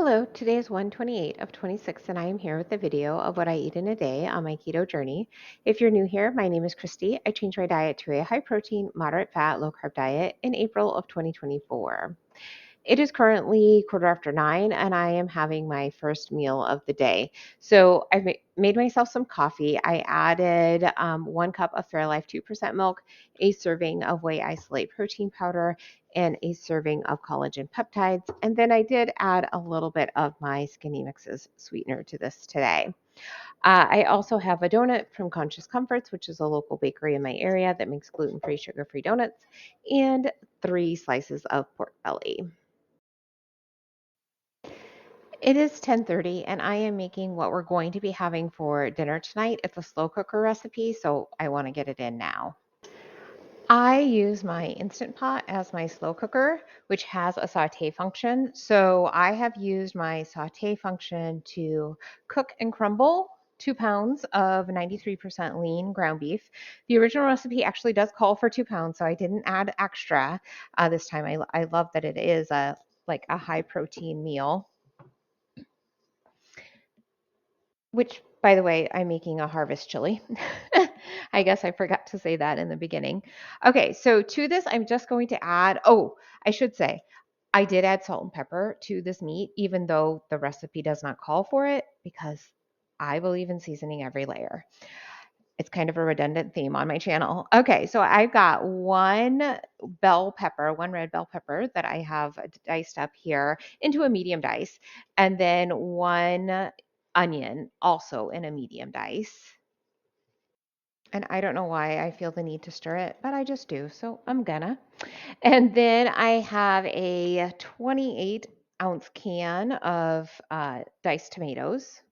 Hello, today is 128 of 26, and I am here with a video of what I eat in a day on my keto journey. If you're new here, my name is Christy. I changed my diet to a high protein, moderate fat, low carb diet in April of 2024. It is currently 9:15, and I am having my first meal of the day. So I've made myself some coffee. I added 1 cup of Fairlife 2% milk, a serving of whey isolate protein powder, and a serving of collagen peptides. And then I did add a little bit of my Skinny Mixes sweetener to this today. I also have a donut from Conscious Comforts, which is a local bakery in my area that makes gluten-free, sugar-free donuts, and 3 slices of pork belly. It is 10:30 and I am making what we're going to be having for dinner tonight. It's a slow cooker recipe, so I want to get it in now. I use my Instant Pot as my slow cooker, which has a saute function. So I have used my saute function to cook and crumble 2 pounds of 93% lean ground beef. The original recipe actually does call for 2 pounds, so I didn't add extra this time. I love that it is a high protein meal. Which, by the way, I'm making a harvest chili. I guess I forgot to say that in the beginning. Okay, so to this, I'm just going to add, I should say, I did add salt and pepper to this meat, even though the recipe does not call for it, because I believe in seasoning every layer. It's kind of a redundant theme on my channel. Okay, so I've got one red bell pepper that I have diced up here into a medium dice, and then one onion also in a medium dice. And I don't know why I feel the need to stir it, but I just do, so I'm gonna. And then I have a 28-ounce can of diced tomatoes.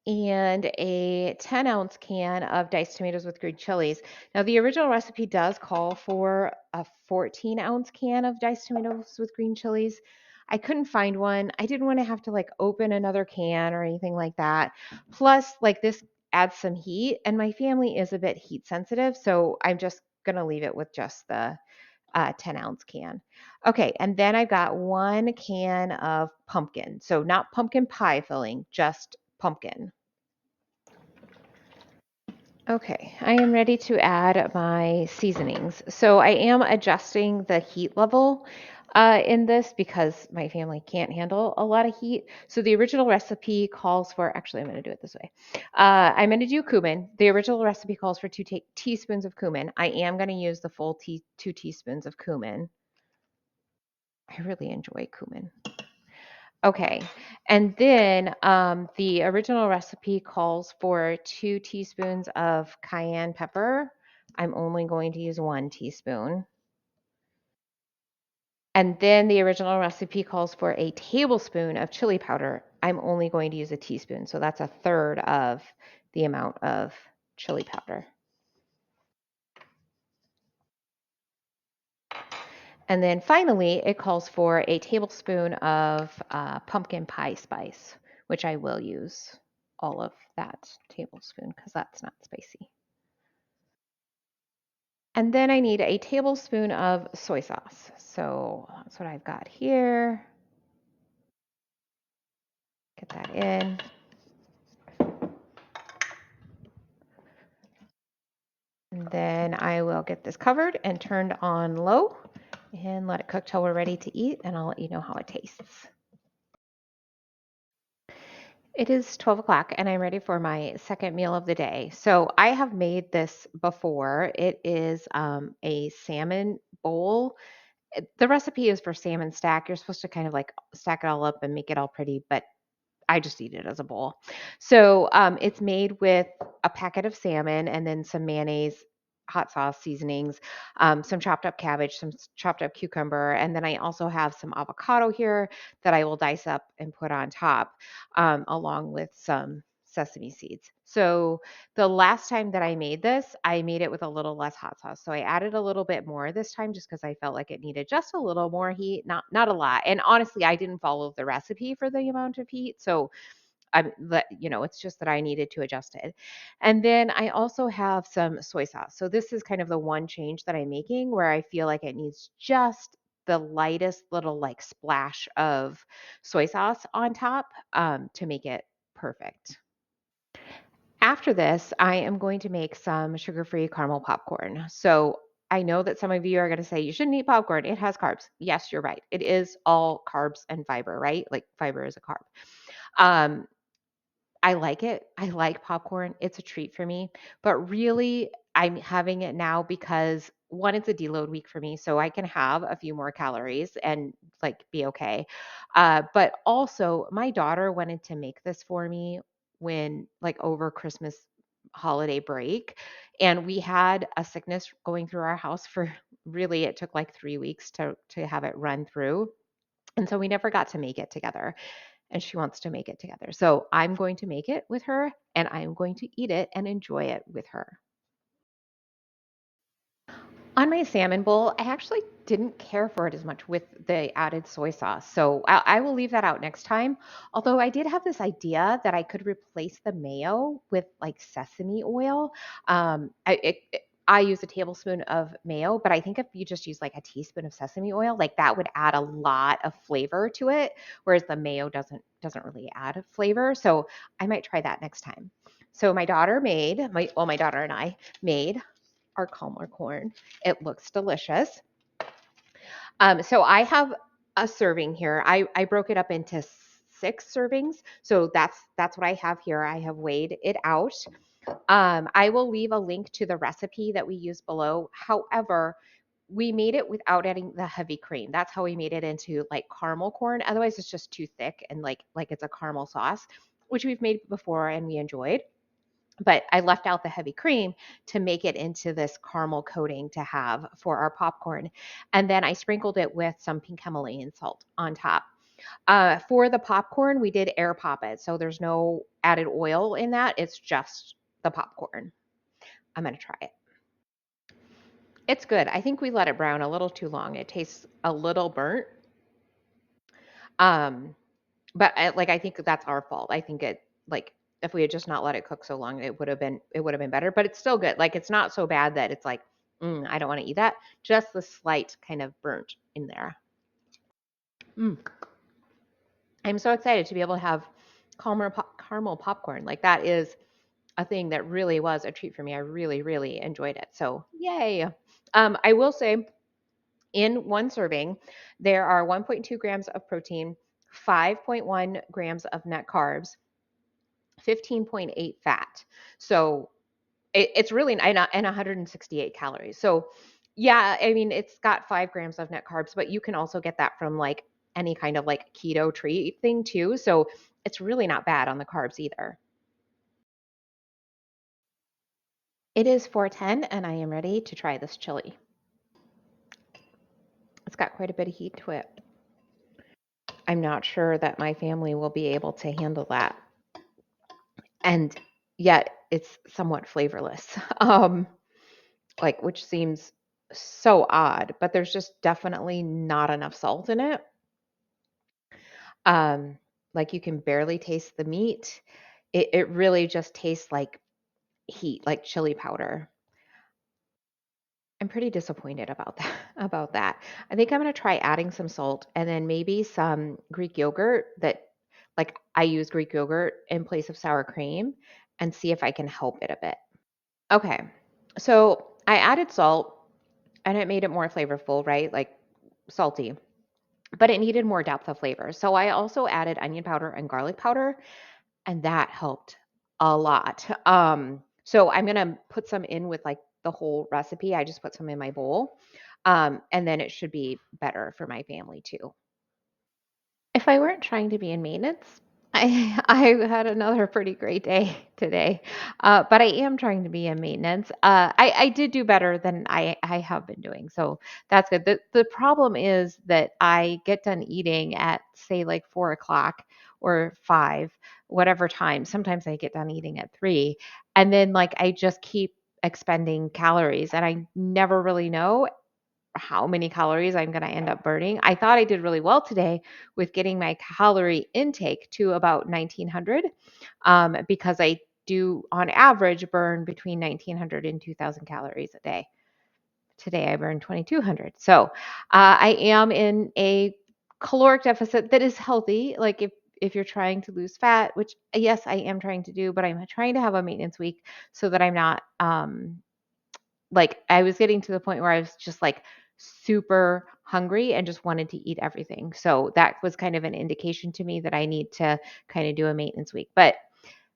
And a 10-ounce can of diced tomatoes with green chilies. Now, the original recipe does call for a 14-ounce can of diced tomatoes with green chilies. I couldn't find one. I didn't want to have to open another can or anything like that. Plus, this adds some heat, and my family is a bit heat sensitive, so I'm just gonna leave it with just the 10-ounce can. Okay, and then I've got 1 can of pumpkin. So not pumpkin pie filling, just pumpkin. Okay, I am ready to add my seasonings. So I am adjusting the heat level in this because my family can't handle a lot of heat. So the original recipe calls for, actually, I'm going to do it this way. I'm going to do cumin. The original recipe calls for 2 teaspoons of cumin. I am going to use the full 2 teaspoons of cumin. I really enjoy cumin. Okay. And then the original recipe calls for 2 teaspoons of cayenne pepper. I'm only going to use 1 teaspoon. And then the original recipe calls for a tablespoon of chili powder. I'm only going to use a teaspoon. So that's a third of the amount of chili powder. And then finally, it calls for a tablespoon of pumpkin pie spice, which I will use all of that tablespoon because that's not spicy. And then I need a tablespoon of soy sauce. So that's what I've got here. Get that in. And then I will get this covered and turned on low and let it cook till we're ready to eat, and I'll let you know how it tastes. It is 12 o'clock and I'm ready for my second meal of the day. So I have made this before. It is a salmon bowl. The recipe is for salmon stack. You're supposed to kind of stack it all up and make it all pretty, but I just eat it as a bowl. So it's made with a packet of salmon and then some mayonnaise, hot sauce seasonings, some chopped up cabbage, some chopped up cucumber, and then I also have some avocado here that I will dice up and put on top, along with some sesame seeds. So the last time that I made this, I made it with a little less hot sauce. So I added a little bit more this time just because I felt like it needed just a little more heat, not a lot. And honestly, I didn't follow the recipe for the amount of heat. So it's just that I needed to adjust it. And then I also have some soy sauce. So this is kind of the one change that I'm making where I feel like it needs just the lightest little like splash of soy sauce on top to make it perfect. After this, I am going to make some sugar-free caramel popcorn. So I know that some of you are going to say you shouldn't eat popcorn. It has carbs. Yes, you're right. It is all carbs and fiber, right? Like fiber is a carb. Um, I like it. I like popcorn. It's a treat for me. But really, I'm having it now because one, it's a deload week for me, so I can have a few more calories and like be okay. But also, my daughter wanted to make this for me when like over Christmas holiday break, and we had a sickness going through our house for really it took like 3 weeks to have it run through. And so we never got to make it together and she wants to make it together. So I'm going to make it with her and I'm going to eat it and enjoy it with her. On my salmon bowl, I actually didn't care for it as much with the added soy sauce. So I will leave that out next time. Although I did have this idea that I could replace the mayo with like sesame oil. I use a tablespoon of mayo, but I think if you just use like a teaspoon of sesame oil, like that would add a lot of flavor to it, whereas the mayo doesn't really add flavor. So I might try that next time. So my daughter and I made our Calmer corn. It looks delicious. So I have a serving here. I broke it up into 6 servings. So that's what I have here. I have weighed it out. I will leave a link to the recipe that we use below. However, we made it without adding the heavy cream. That's how we made it into like caramel corn. Otherwise, it's just too thick and like it's a caramel sauce, which we've made before and we enjoyed, but I left out the heavy cream to make it into this caramel coating to have for our popcorn. And then I sprinkled it with some pink Himalayan salt on top. For the popcorn, we did air pop it. So there's no added oil in that. It's just the popcorn. I'm going to try it. It's good. I think we let it brown a little too long. It tastes a little burnt. Um, But I think that's our fault. I think it like if we had just not let it cook so long, it would have been better. But it's still good. Like it's not so bad that it's like I don't want to eat that. Just the slight kind of burnt in there. Mm. I'm so excited to be able to have caramel popcorn. Like that is a thing that really was a treat for me. I really really enjoyed it. So yay! I will say in one serving, there are 1.2 grams of protein, 5.1 grams of net carbs, 15.8 fat. So it's really and 168 calories. So yeah, I mean it's got 5 grams of net carbs, but you can also get that from like any kind of like keto treat thing too. So it's really not bad on the carbs either. It is 4:10 and I am ready to try this chili. It's got quite a bit of heat to it. I'm not sure that my family will be able to handle that. And yet it's somewhat flavorless. Like which seems so odd, but there's just definitely not enough salt in it. Um, like you can barely taste the meat. It really just tastes like heat, like chili powder. I'm pretty disappointed about that about that. I think I'm gonna try adding some salt and then maybe some Greek yogurt that like I use Greek yogurt in place of sour cream and see if I can help it a bit. Okay. So I added salt and it made it more flavorful, right? Like salty, but it needed more depth of flavor. So I also added onion powder and garlic powder, and that helped a lot. So I'm gonna put some in with like the whole recipe. I just put some in my bowl, and then it should be better for my family too. If I weren't trying to be in maintenance, I had another pretty great day today, but I am trying to be in maintenance. I did do better than I have been doing, so that's good. The problem is that I get done eating at say like 4 o'clock or 5, whatever time. Sometimes I get done eating at 3, and then like I just keep expending calories, and I never really know how many calories I'm going to end up burning. I thought I did really well today with getting my calorie intake to about 1900 because I do on average burn between 1900 and 2000 calories a day. Today I burned 2,200. So I am in a caloric deficit that is healthy. Like if you're trying to lose fat, which yes, I am trying to do, but I'm trying to have a maintenance week so that I'm not like I was getting to the point where I was just like super hungry and just wanted to eat everything. So that was kind of an indication to me that I need to kind of do a maintenance week. But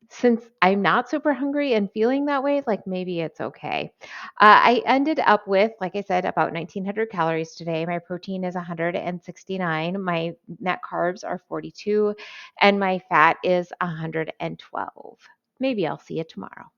since I'm not super hungry and feeling that way, like maybe it's okay. I ended up with, like I said, about 1,900 calories today. My protein is 169. My net carbs are 42, and my fat is 112. Maybe I'll see you tomorrow.